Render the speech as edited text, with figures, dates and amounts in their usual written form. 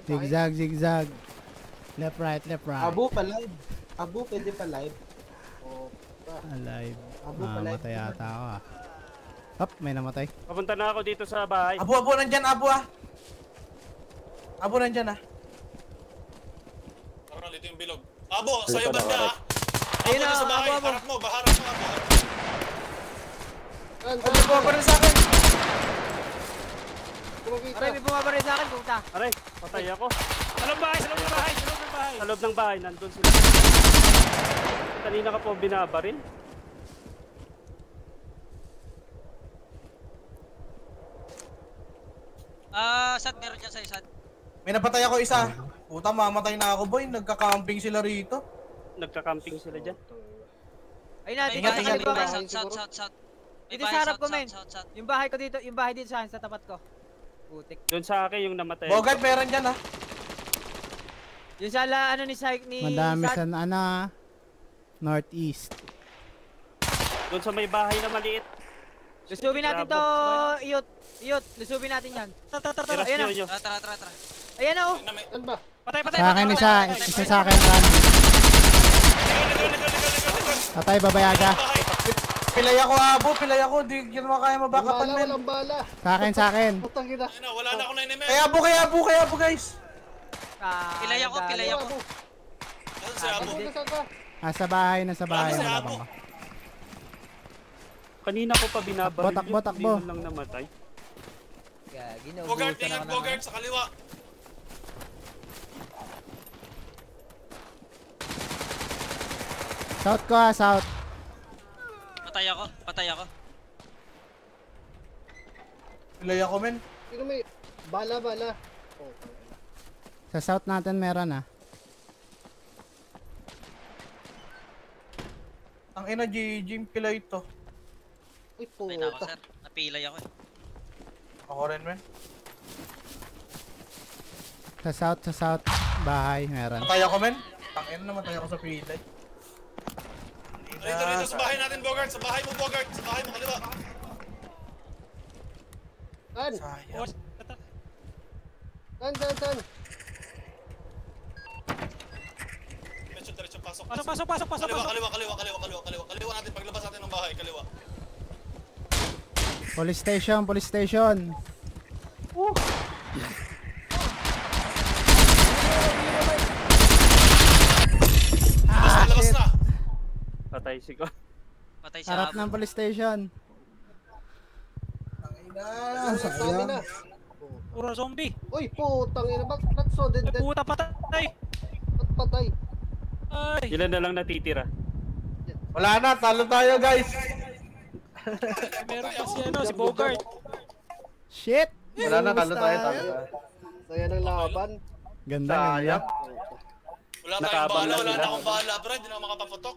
Zigzag, zigzag. Left, right, left, right. Abo pa live. Abo, pwede pa live. Alive. Abo pa live. Matay yata ako ah. Hop, may namatay. Papunta na ako dito sa bahay. Abo, nandyan, abo ah. Abo, nandyan ah. Parang dito yung bilog. Abo, sa'yo banda ah. Ayun na, sa bahay, abo. harap mo, abo. Abo, bumabaril sa akin. Aray, may bumabaril sa akin, puta. Aray, patay ako. Sa loob ng bahay, sa loob ng bahay, sa loob ng bahay. Sa loob ng bahay, nandun sila. Kanina ka po binabaril. Sad, meron dyan sa'yo, Sad. May napatay ako isa. Puta, mamatay na ako, boy. Nagka-camping sila rito. Nagka-camping sila dyan. Ayun na, May tingnan, bahay, tingnan may ko. bahay, South. Dito sa harap ko, men. Yung bahay ko dito, yung bahay dito sa akin, sa tapat ko. Putik. Doon sa akin yung namatay. Bogart, meron dyan ah. Yung sa ano ni Syke ni Madami Sad. sa northeast. Doon sa may bahay na maliit. Lusubin natin to, iyot. Lusubin natin yan. Tiras Ayan nyo. Tara. Ayan na, oh. Saan ba? Patay. Sa akin isa sa akin run. Patay, babayaga. Pilay ako, abo. Pilay ako. Di naman kaya mabakapan, men. Walang bala. Sa akin. Putang ina. Wala na ako na enemy. Kaya abo, guys. Pilay ako. Nasaan si abo? Saan ka? Nasa bahay. Ano si Malabang Abo? ka. Kanina ko pa binabaril. Takbo. Hindi lang namatay. Bogart, ingat Bogart sa kaliwa. South ko ah, south. Patay ako. Pilay ako, men. Sino may bala? Oh, Sa south natin meron ah. Ang ina, Jim, pilay to. uy, Patay na ako, puta. sir. Napilay ako eh. Ako rin, men. Sa south. Bahay meron. Matay ako, men. Ang ina, namatay ako sa pilay. Dito sa bahay natin Bogart. Sa bahay mo Bogart. Sa bahay mo kaliwa. Saan? Sayang. Saan? Diretso, pasok. Pasok. Kaliwa natin. Paglabas natin ng bahay, kaliwa. Police station. Labas na. Patay si ko. Patay si Harap Abo. ng police station. Sabi na. Puro zombie. Uy, putang ina. Ba't so dead? Puta, patay. Ba't patay? Ay. Ilan na lang natitira? Wala na, talo tayo, guys. Meron pa si Bogart. Shit! Wala na, talo tayo. Saya ng laban. Ganda. Sayang. Wala tayong bala. Wala na akong bala, bro. Hindi na ako makapaputok.